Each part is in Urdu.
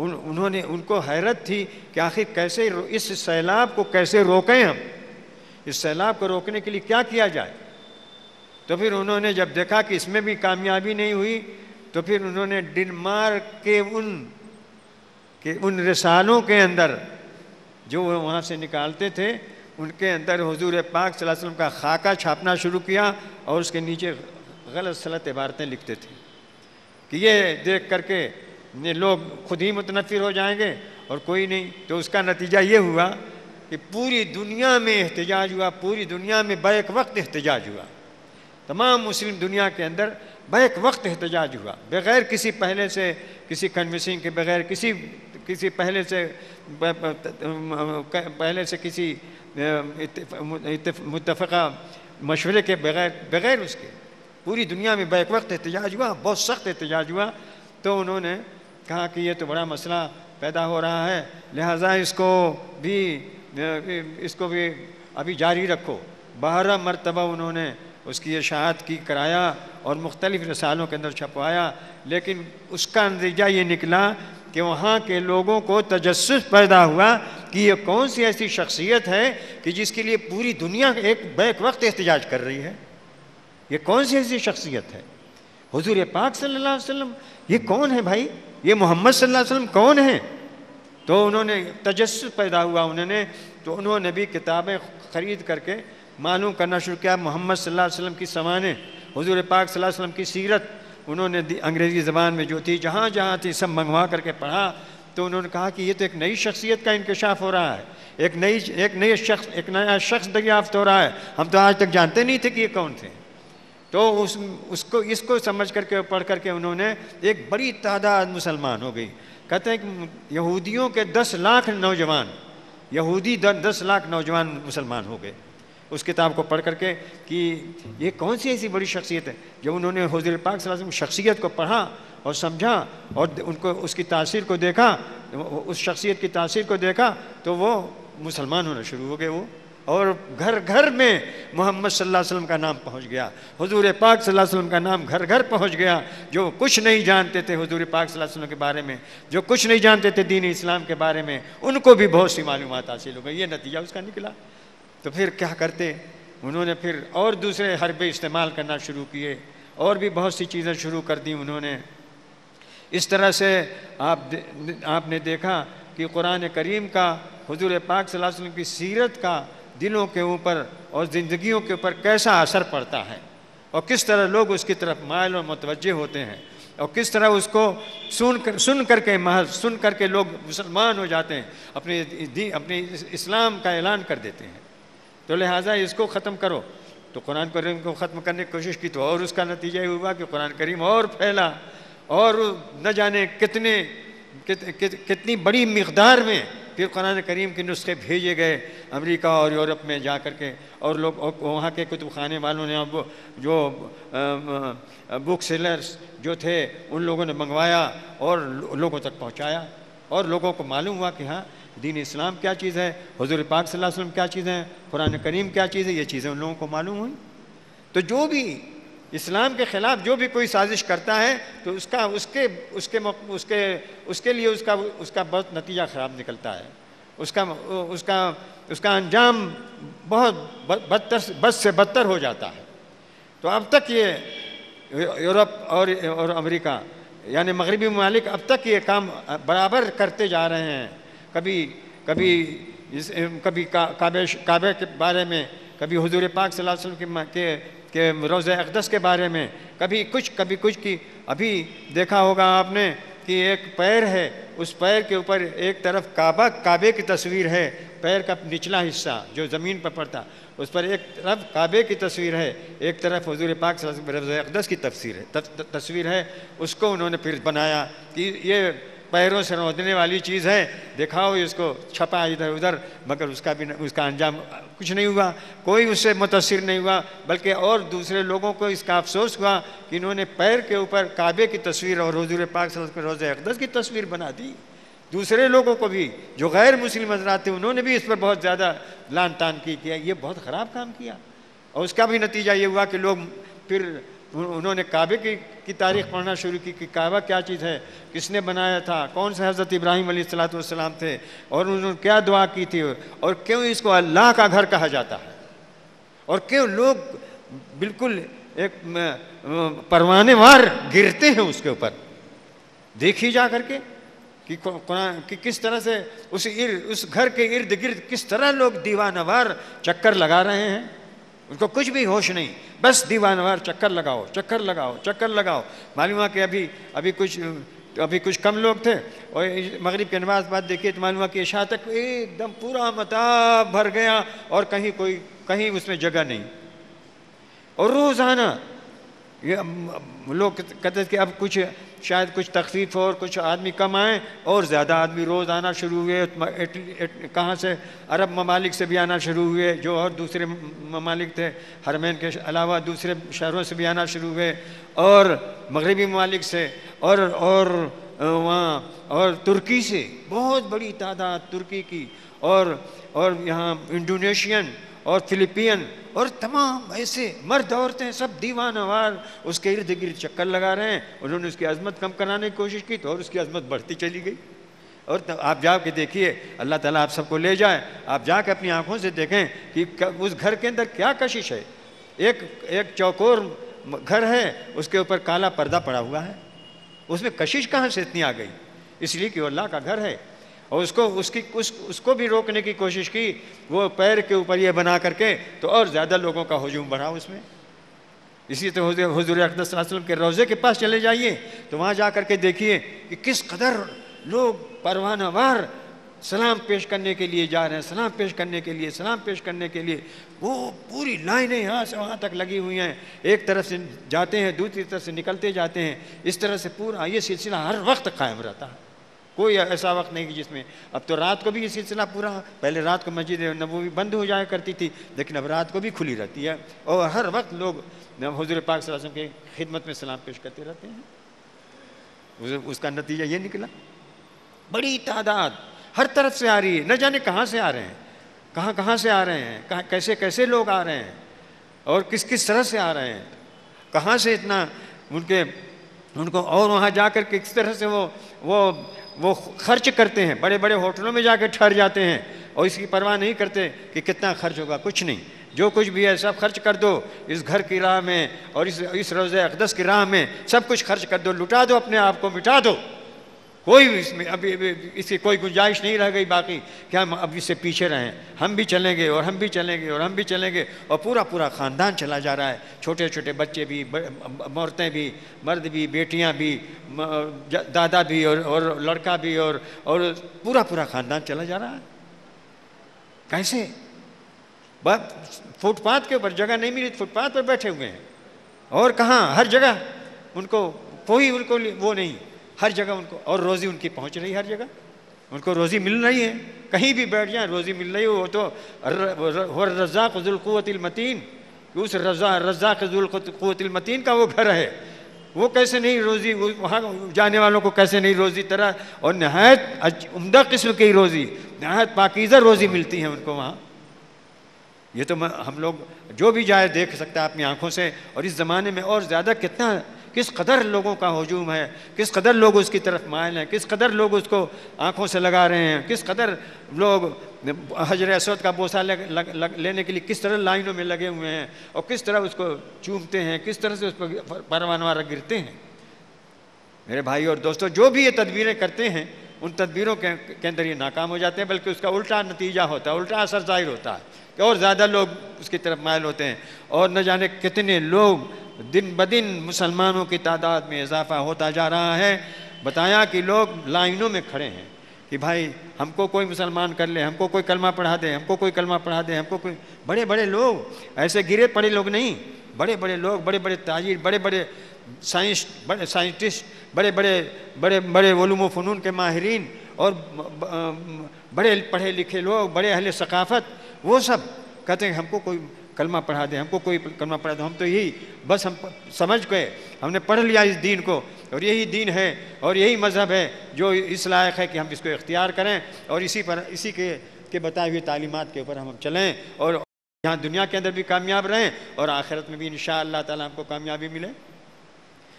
انہوں نے ان کو حیرت تھی کہ آخر کیسے اس سیلاب کو کیسے روکیں ہم، اس سیلاب کو روکنے کے لیے کیا کیا جائے۔ تو پھر انہوں نے جب دیکھا کہ اس میں بھی کامیابی نہیں ہوئی تو پھر انہوں نے ڈنمارک کے ان رسالوں کے اندر جو وہ وہاں سے نکالتے تھے ان کے اندر حضور پاک صلی اللہ علیہ وسلم کا خاکہ چھاپنا شروع کیا اور اس کے نیچے غلط سلط عبارتیں لکھتے تھے کہ یہ دیکھ کر کے یہ لوگ خود ہی متنفر ہو جائیں گے اور کوئی نہیں۔ تو اس کا نتیجہ یہ ہوا کہ پوری دنیا میں احتجاج ہوا، پوری دنیا میں بیک وقت احتجاج ہوا، تمام مسلم دنیا کے اندر بیک وقت احتجاج ہوا، بغیر کسی پہلے سے کسی کنوینسنگ کے بغیر کسی پہلے سے کسی متفقہ مشورے کے بغیر اس کے پوری دنیا میں بیک وقت احتجاج ہوا، بہت سخت احتجاج ہوا۔ تو انہوں نے کہا کہ یہ تو بڑا مسئلہ پیدا ہو رہا ہے، لہٰذا اس کو بھی ابھی جاری رکھو۔ 12 مرتبہ انہوں نے اس کی اشاعت کی، کرایا اور مختلف رسالوں کے اندر چھپوایا، لیکن اس کا نتیجہ یہ نکلا کہ وہاں کے لوگوں کو تجسس پیدا ہوا کہ یہ کون سی ایسی شخصیت ہے کہ جس کے لیے پوری دنیا ایک بیک وقت احتجاج کر رہی ہے، یہ کون سی ایسی شخصیت ہے؟ حضور پاک صلی اللہ علیہ وسلم یہ کون ہے بھائی؟ یہ محمد صلی اللہ علیہ وسلم کون ہیں؟ تو انہوں نے تجسس پیدا ہوا انہوں نے بھی کتابیں خرید کر کے معلوم کرنا شروع کیا محمد صلی اللہ علیہ وسلم کی سوانح، حضور پاک صلی اللہ علیہ وسلم کی سیرت انہوں نے انگریزی زبان میں جو تھی جہاں تھی سب منگوا کر کے پڑھا۔ تو انہوں نے کہا کہ یہ تو ایک نئی شخصیت کا انکشاف ہو رہا ہے، ایک نیا شخص دریافت ہو رہا ہے، ہم تو آج تک جانتے نہیں تھے کہ یہ کون تھے۔ تو اس کو سمجھ کر کے پڑھ کر کے انہوں نے ایک بڑی تعداد مسلمان ہو گئی۔ کہتے ہیں کہ یہودیوں کے 10 لاکھ نوجوان 10 لاکھ نوجوان مسلمان ہو گئے اس کتاب کو پڑھ کر کے کہ یہ کون سی ایسی بڑی شخصیت ہے۔ جب انہوں نے حضور پاک صلی اللہ علیہ وسلم شخصیت کو پڑھا اور سمجھا اور ان کو اس کی تاثیر کو دیکھا، اس شخصیت کی تاثیر کو دیکھا تو وہ مسلمان ہونا شروع ہو گئے اور گھر گھر میں محمد صلی اللہ علیہ وسلم کا نام پہنچ گیا، حضور پاک صلی اللہ علیہ وسلم کا نام گھر گھر پہنچ گیا۔ جو کچھ نہیں جانتے تھے حضور پاک صلی اللہ علیہ وسلم کے بارے میں، جو کچھ نہیں جانتے تھے دین اسلام کے بارے میں، ان کو بھی بہت سی معلومات حاصل ہو گئی۔ یہ نتیجہ اس کا نکلا۔ تو پھر کیا کرتے انہوں نے پھر اور دوسرے حربے استعمال کرنا شروع کیے اور بھی بہت سی چیزیں شروع کر دی انہوں نے۔ اس طرح سے آپ نے دیکھا کہ قرآن کریم کا حضور پاک صلی اللہ علیہ وسلم کی سیرت کا دلوں کے اوپر اور زندگیوں کے اوپر کیسا اثر پڑتا ہے اور کس طرح لوگ اس کی طرف مائل اور متوجہ ہوتے ہیں اور کس طرح اس کو سن کر کے لوگ مسلمان ہو جاتے ہیں، اپنے اسلام کا اعلان کر دیتے ہیں۔ تو لہٰذا اس کو ختم کرو۔ تو قرآن کریم کو ختم کرنے کی کوشش کی تو اور اس کا نتیجہ یہ ہوا کہ قرآن کریم اور پھیلا اور نہ جانے کتنی بڑی مقدار میں پھر قرآن کریم کے نسخے بھیجے گئے امریکہ اور یورپ میں جا کر کے، اور لوگ وہاں کے کتب خانے والوں نے جو بک سیلرز جو تھے ان لوگوں نے منگوایا اور لوگوں تک پہنچایا اور لوگوں کو معلوم ہوا کہ ہاں دین اسلام کیا چیز ہے، حضور پاک صلی اللہ علیہ وسلم کیا چیز ہے، قرآن کریم کیا چیز ہے، یہ چیزیں ان لوگوں کو معلوم ہوئیں۔ تو جو بھی اسلام کے خلاف جو بھی کوئی سازش کرتا ہے تو اس کے لیے اس کا بہت نتیجہ خراب نکلتا ہے، اس کا انجام بہت بد سے بدتر ہو جاتا ہے۔ تو اب تک یہ یورپ اور امریکہ یعنی مغربی ممالک اب تک یہ کام برابر کرتے جا رہے ہیں، کبھی کعبے کے بارے میں، کبھی حضور پاک صلی اللہ علیہ وسلم کے روضہ اقدس کے بارے میں، کبھی کچھ کی۔ ابھی دیکھا ہوگا آپ نے کہ ایک پیر ہے، اس پیر کے اوپر ایک طرف کعبے کی تصویر ہے، پیر کا نچلا حصہ جو زمین پر پڑتا اس پر ایک طرف کعبے کی تصویر ہے، ایک طرف حضور پاک صلی اللہ علیہ وسلم روضہ اقدس کی تصویر ہے۔ اس کو انہوں نے پھر بنایا کہ یہ پیروں سے رودنے والی چیز ہے، دکھاؤ اس کو، چھپا ادھر ادھر، مگر اس کا انجام کچھ نہیں ہوا، کوئی اس سے متاثر نہیں ہوا، بلکہ اور دوسرے لوگوں کو اس کا افسوس ہوا کہ انہوں نے پیر کے اوپر کعبے کی تصویر اور حضور پاک صلی اللہ علیہ وسلم روضہ اقدس کی تصویر بنا دی۔ دوسرے لوگوں کو بھی جو غیر مسلم حضرات تھے انہوں نے بھی اس پر بہت زیادہ لان تان کیا، یہ بہت خراب کام کیا، اور اس کا بھی نتیجہ یہ ہوا کہ لوگ پھر انہوں نے کعبے کی تاریخ پڑھنا شروع کی کہ کعبہ کیا چیز ہے، کس نے بنایا تھا، کون سے حضرت ابراہیم علیہ السلام تھے، اور انہوں نے کیا دعا کی تھی، اور کیوں اس کو اللہ کا گھر کہا جاتا ہے، اور کیوں لوگ بالکل ایک پروانے وار گرتے ہیں اس کے اوپر۔ دیکھی جا کر کے کہ قرآن کہ کس طرح سے اس گھر کے ارد گرد کس طرح لوگ دیوانہ وار چکر لگا رہے ہیں، ان کو کچھ بھی ہوش نہیں، بس دیوانہ وار چکر لگاؤ چکر لگاؤ چکر لگاؤ۔ معلوم ہوا کہ ابھی کچھ کم لوگ تھے، اور مغرب کی نماز بعد دیکھیے تو معلوم ہوا کہ عشاء تک ایک دم پورا مطاب بھر گیا، اور کہیں اس میں جگہ نہیں۔ اور روزانہ یہ لوگ کہتے ہیں کہ اب شاید کچھ تخفیف ہو اور کچھ آدمی کم آئیں، اور زیادہ آدمی روز آنا شروع ہوئے، کہاں سے، عرب ممالک سے بھی آنا شروع ہوئے، جو اور دوسرے ممالک تھے حرمین کے علاوہ دوسرے شہروں سے بھی آنا شروع ہوئے، اور مغربی ممالک سے، اور ترکی سے بہت بڑی تعداد ترکی کی، اور یہاں انڈونیشین اور فلپین، اور تمام ایسے مرد عورتیں سب دیوانہ وار اس کے ارد گرد چکر لگا رہے ہیں۔ انہوں نے اس کی عظمت کم کرانے کی کوشش کی تو اور اس کی عظمت بڑھتی چلی گئی۔ اور آپ جا کے دیکھیے، اللہ تعالیٰ آپ سب کو لے جائے، آپ جا کے اپنی آنکھوں سے دیکھیں کہ اس گھر کے اندر کیا کشش ہے۔ ایک چوکور گھر ہے، اس کے اوپر کالا پردہ پڑا ہوا ہے، اس میں کشش کہاں سے اتنی آ گئی؟ اس لیے کہ وہ اللہ کا گھر ہے، اور اس کو بھی روکنے کی کوشش کی، وہ پیر کے اوپر یہ بنا کر کے، تو اور زیادہ لوگوں کا ہجوم بڑھا اس میں۔ اسی طرح حضور اقدس صلی اللہ علیہ وسلم کے روضے کے پاس چلے جائیے تو وہاں جا کر کے دیکھیے کہ کس قدر لوگ پروانہ وار سلام پیش کرنے کے لیے جا رہے ہیں، سلام پیش کرنے کے لیے وہ پوری لائنیں یہاں سے وہاں تک لگی ہوئی ہیں، ایک طرف سے جاتے ہیں دوسری طرف سے نکلتے جاتے ہیں، اس طرح سے پورا یہ سلسلہ ہر وقت قائم رہتا ہے۔ کوئی ایسا وقت نہیں جس میں، اب تو رات کو بھی یہ سلسلہ پورا، پہلے رات کو مسجد نبوی بند ہو جایا کرتی تھی، لیکن اب رات کو بھی کھلی رہتی ہے، اور ہر وقت لوگ حضور پاک صلی اللہ علیہ وسلم کی خدمت میں سلام پیش کرتے رہتے ہیں۔ اس کا نتیجہ یہ نکلا، بڑی تعداد ہر طرف سے آ رہی ہے، نہ جانے کہاں سے آ رہے ہیں، کہاں سے آ رہے ہیں، کیسے لوگ آ رہے ہیں، اور کس طرح سے آ رہے ہیں، کہاں سے اتنا ان کو، اور وہاں جا کر کس طرح سے وہ خرچ کرتے ہیں، بڑے بڑے ہوٹلوں میں جا کے ٹھہر جاتے ہیں، اور اس کی پرواہ نہیں کرتے کہ کتنا خرچ ہوگا، کچھ نہیں، جو کچھ بھی ہے سب خرچ کر دو اس گھر کی راہ میں، اور اس روضہ اقدس کی راہ میں سب کچھ خرچ کر دو، لٹا دو اپنے آپ کو، مٹا دو، کوئی اس میں ابھی اس کی کوئی گنجائش نہیں رہ گئی باقی کہ ہم اب اس سے پیچھے رہیں، ہم بھی چلیں گے اور ہم بھی چلیں گے اور ہم بھی چلیں گے، اور پورا خاندان چلا جا رہا ہے، چھوٹے چھوٹے بچے بھی، عورتیں بھی، مرد بھی، بیٹیاں بھی، دادا بھی اور لڑکا بھی، اور پورا خاندان چلا جا رہا ہے۔ کیسے؟ فٹ پاتھ کے اوپر جگہ نہیں ملی، فٹ پاتھ پر بیٹھے ہوئے ہیں، اور کہاں، ہر جگہ ان کو وہ نہیں، ہر جگہ ان کو، اور روزی ان کی پہنچ رہی ہے، ہر جگہ ان کو روزی مل رہی ہے، کہیں بھی بیٹھ جائیں روزی مل رہی ہے۔ وہ تو الرزاق ذو القوت المتین، اس رزاق ذو القوت المتین کا وہ گھر ہے، وہ کیسے نہیں روزی، وہاں جانے والوں کو کیسے نہیں روزی طرح، اور نہایت عمدہ قسم کی روزی، نہایت پاکیزہ روزی ملتی ہے ان کو وہاں۔ یہ تو ہم لوگ جو بھی جائے دیکھ سکتا ہے اپنی آنکھوں سے، اور اس زمانے میں اور زیادہ کس قدر لوگوں کا ہجوم ہے، کس قدر لوگ اس کی طرف مائل ہیں، کس قدر لوگ اس کو آنکھوں سے لگا رہے ہیں، کس قدر لوگ حجر اسود کا بوسہ لینے کے لیے کس طرح لائنوں میں لگے ہوئے ہیں، اور کس طرح اس کو چومتے ہیں، کس طرح سے اس پر پروانہ وار گرتے ہیں۔ میرے بھائی اور دوستو، جو بھی یہ تدبیریں کرتے ہیں ان تدبیروں کے اندر یہ ناکام ہو جاتے ہیں، بلکہ اس کا الٹا نتیجہ ہوتا ہے، الٹا اثر ظاہر ہوتا ہے کہ اور زیادہ لوگ اس کی طرف مائل ہوتے ہیں، اور نہ جانے کتنے لوگ دن بدن مسلمانوں کی تعداد میں اضافہ ہوتا جا رہا ہے۔ بتایا کہ لوگ لائنوں میں کھڑے ہیں کہ بھائی ہم کو کوئی مسلمان کر لے، ہم کو کوئی کلمہ پڑھا دے، ہم کو کوئی کلمہ پڑھا دے، ہم کو کوئی، بڑے بڑے لوگ، ایسے گرے پڑے لوگ نہیں، بڑے بڑے لوگ، بڑے بڑے تاجر، بڑے بڑے سائنٹسٹ، بڑے علوم و فنون کے ماہرین، اور بڑے پڑھے لکھے لوگ، بڑے اہل ثقافت، وہ سب کہتے ہیں ہم کو کوئی کلمہ پڑھا دے، ہم کو کوئی کلمہ پڑھا دے، ہم تو یہی بس ہم سمجھ گئے، ہم نے پڑھ لیا اس دین کو، اور یہی دین ہے اور یہی مذہب ہے جو اس لائق ہے کہ ہم اس کو اختیار کریں، اور اسی کے بتائے ہوئے تعلیمات کے اوپر ہم چلیں، اور یہاں دنیا کے اندر بھی کامیاب رہیں اور آخرت میں بھی انشاءاللہ تعالیٰ ہم کو کامیابی ملے۔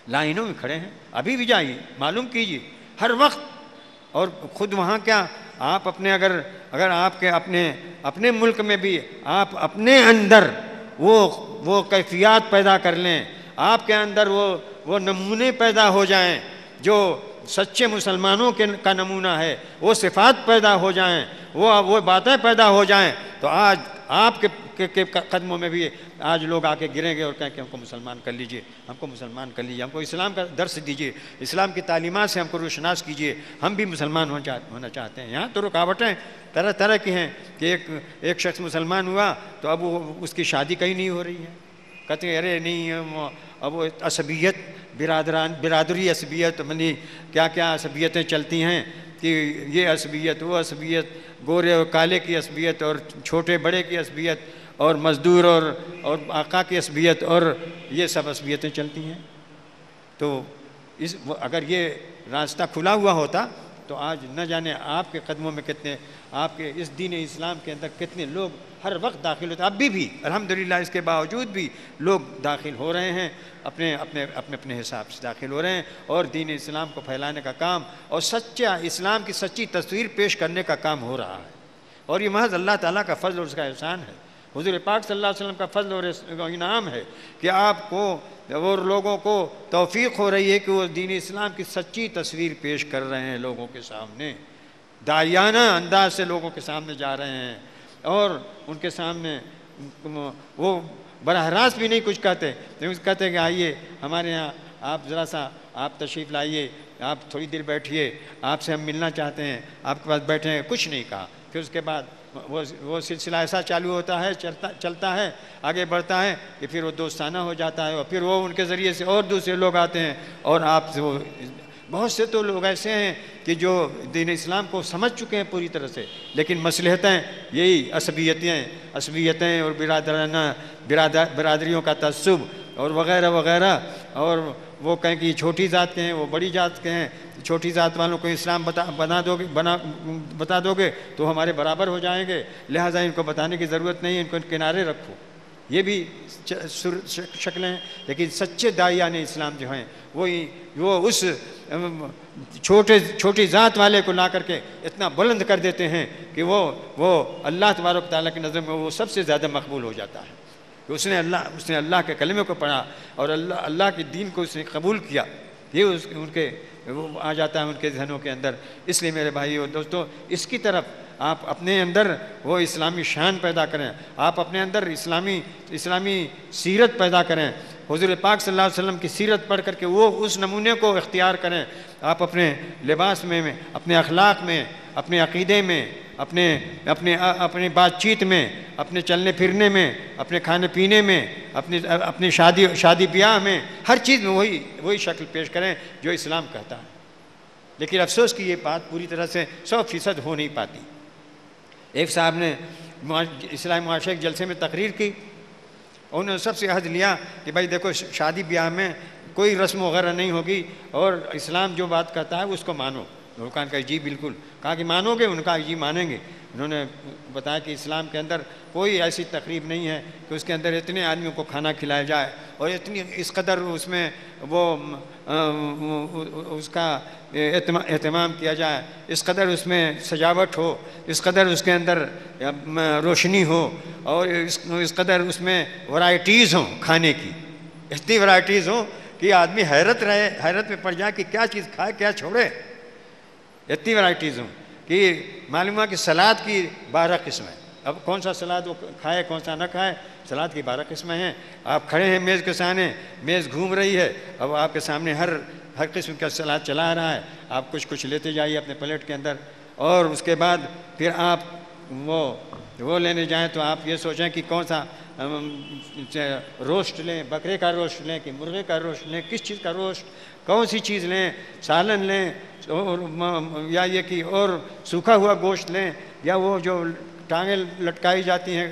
لائنوں میں کھڑے ہیں، ابھی بھی جائیے، معلوم کیجیے ہر وقت۔ اور خود وہاں کیا آپ اپنے اگر آپ کے اپنے ملک میں بھی آپ اپنے اندر وہ کیفیات پیدا کر لیں، آپ کے اندر وہ نمونے پیدا ہو جائیں جو سچے مسلمانوں کا نمونہ ہے، وہ صفات پیدا ہو جائیں، وہ باتیں پیدا ہو جائیں، تو آج آپ کے قدموں میں بھی آج لوگ آ کے گریں گے اور کہیں کہ ہم کو مسلمان کر لیجئے، ہم کو مسلمان کر لیجئے، ہم کو اسلام کا درس دیجئے، اسلام کی تعلیمات سے ہم کو روشناس کیجئے، ہم بھی مسلمان ہونا چاہتے ہیں۔ یہاں تو رکاوٹیں طرح طرح کی ہیں کہ ایک شخص مسلمان ہوا تو اب اس کی شادی کہیں نہیں ہو رہی ہے، کہتے ہیں ارے نہیں اب وہ عصبیت برادری عصبیت منی کیا کیا عصبیتیں چلتی ہیں کہ یہ عصبیت وہ عصبیت، گورے اور کالے کی عصبیت اور چھوٹے بڑے کی عصبیت اور مزدور اور آقا کی عصبیت اور یہ سب عصبیتیں چلتی ہیں۔ تو اگر یہ راستہ کھلا ہوا ہوتا تو آج نہ جانے آپ کے قدموں میں کتنے، آپ کے اس دین اسلام کے اندر کتنے لوگ ہر وقت داخل ہوتے ہیں۔ اب بھی الحمدللہ اس کے باوجود بھی لوگ داخل ہو رہے ہیں، اپنے حساب سے داخل ہو رہے ہیں اور دین اسلام کو پھیلانے کا کام اور سچا اسلام کی سچی تصویر پیش کرنے کا کام ہو رہا ہے، اور یہ محض اللہ تعالیٰ کا فضل اور اس کا احسان ہے، حضور پاک صلی اللہ علیہ وسلم کا فضل اور انعام ہے کہ آپ کو اور لوگوں کو توفیق ہو رہی ہے کہ وہ دین اسلام کی سچی تصویر پیش کر رہے ہیں لوگوں کے سامنے، داعیانہ انداز سے لوگوں کے سامنے جا رہے ہیں اور ان کے سامنے وہ براہ راست بھی نہیں کچھ کہتے، کہتے کہ آئیے ہمارے ہاں آپ ذرا سا آپ تشریف لائیے، آپ تھوڑی دیر بیٹھیے، آپ سے ہم ملنا چاہتے ہیں، آپ کے پاس بیٹھے ہیں، کچھ نہیں کہا۔ پھر اس کے بعد وہ سلسلہ ایسا چالو ہوتا ہے، چلتا ہے، آگے بڑھتا ہے کہ پھر وہ دوستانہ ہو جاتا ہے اور پھر وہ ان کے ذریعے سے اور دوسرے لوگ آتے ہیں اور آپ سے وہ بہت سے تو لوگ ایسے ہیں کہ جو دین اسلام کو سمجھ چکے ہیں پوری طرح سے، لیکن مصلحتیں یہی عصبیتیں اور برادریوں کا تعصب اور وغیرہ وغیرہ، اور وہ کہیں کہ یہ چھوٹی ذات کے ہیں، وہ بڑی ذات کے ہیں، چھوٹی ذات والوں کو اسلام بتا دو گے تو ہمارے برابر ہو جائیں گے، لہٰذا ان کو بتانے کی ضرورت نہیں ہے، ان کو کنارے رکھو۔ یہ بھی شکلیں ہیں، لیکن سچے داعیان اسلام جو ہیں وہ اس چھوٹی ذات والے کو لا کر کے اتنا بلند کر دیتے ہیں کہ وہ اللہ تبارک تعالیٰ کی نظر میں وہ سب سے زیادہ مقبول ہو جاتا ہے کہ اس نے اللہ کے کلمے کو پڑھا اور اللہ کے دین کو اس نے قبول کیا، یہ ان کے وہ آ جاتا ہے ان کے ذہنوں کے اندر۔ اس لیے میرے بھائی اور دوستو، اس کی طرف آپ اپنے اندر وہ اسلامی شان پیدا کریں، آپ اپنے اندر اسلامی سیرت پیدا کریں، حضور پاک صلی اللہ علیہ وسلم کی سیرت پڑھ کر کے وہ اس نمونے کو اختیار کریں۔ آپ اپنے لباس میں اپنے اخلاق میں، اپنے عقیدے میں، اپنے بات چیت میں، اپنے چلنے پھرنے میں، اپنے کھانے پینے میں، اپنی شادی بیاہ میں، ہر چیز میں وہی شکل پیش کریں جو اسلام کہتا ہے۔ لیکن افسوس کی یہ بات پوری طرح سے 100% ہو نہیں پاتی۔ ایک صاحب نے اسلامی معاشرے کے جلسے میں تقریر کی، انہوں نے سب سے عہد لیا کہ بھائی دیکھو شادی بیاہ میں کوئی رسم وغیرہ نہیں ہوگی اور اسلام جو بات کہتا ہے اس کو مانو۔ لوگوں نے کہا جی بالکل، کہا کہ مانو گے؟ انہوں نے کہا جی مانیں گے۔ انہوں نے بتایا کہ اسلام کے اندر کوئی ایسی تقریب نہیں ہے کہ اس کے اندر اتنے آدمیوں کو کھانا کھلایا جائے اور اس قدر اس میں اس کا اہتمام کیا جائے، اس قدر اس میں سجاوٹ ہو، اس قدر اس کے اندر روشنی ہو اور اس قدر اس میں ورائٹیز ہوں کھانے کی، اتنی ورائٹیز ہوں کہ آدمی حیرت میں پڑ جائے کہ کیا چیز کھائے کیا چھوڑے، اتنی ورائٹیز ہوں کہ معلوم ہے کہ سلاد کی 12 قسمیں، اب کون سا سلاد وہ کھائے کون سا نہ کھائے، سلاد کی 12 قسمیں ہیں۔ آپ کھڑے ہیں میز کے سامنے، میز گھوم رہی ہے، اب آپ کے سامنے ہر قسم کا سلاد چلا رہا ہے، آپ کچھ لیتے جائیے اپنے پلیٹ کے اندر، اور اس کے بعد پھر آپ وہ لینے جائیں تو آپ یہ سوچیں کہ کون سا روسٹ لیں، بکرے کا روسٹ لیں کہ مرغے کا روسٹ لیں، کس چیز کا روسٹ، کون سی چیز لیں، سالن لیں یا یہ کہ اور سوکھا ہوا گوشت لیں یا وہ جو ٹانگیں لٹکائی جاتی ہیں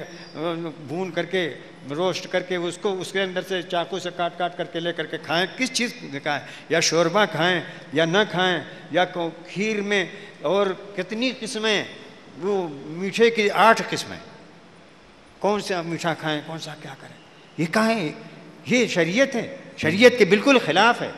بھون کر کے روسٹ کر کے اس کے اندر سے چاقو سے کاٹ کر کے لے کر کے کھائیں، کس چیز کھائیں، یا شوربہ کھائیں یا نہ کھائیں، یا کھیر میں اور کتنی قسمیں، وہ میٹھے کی 8 قسمیں، کون سا میٹھا کھائیں کون سا کیا کریں، یہ کہاں ہے؟ یہ شریعت ہے، شریعت کے بالکل خلاف ہے۔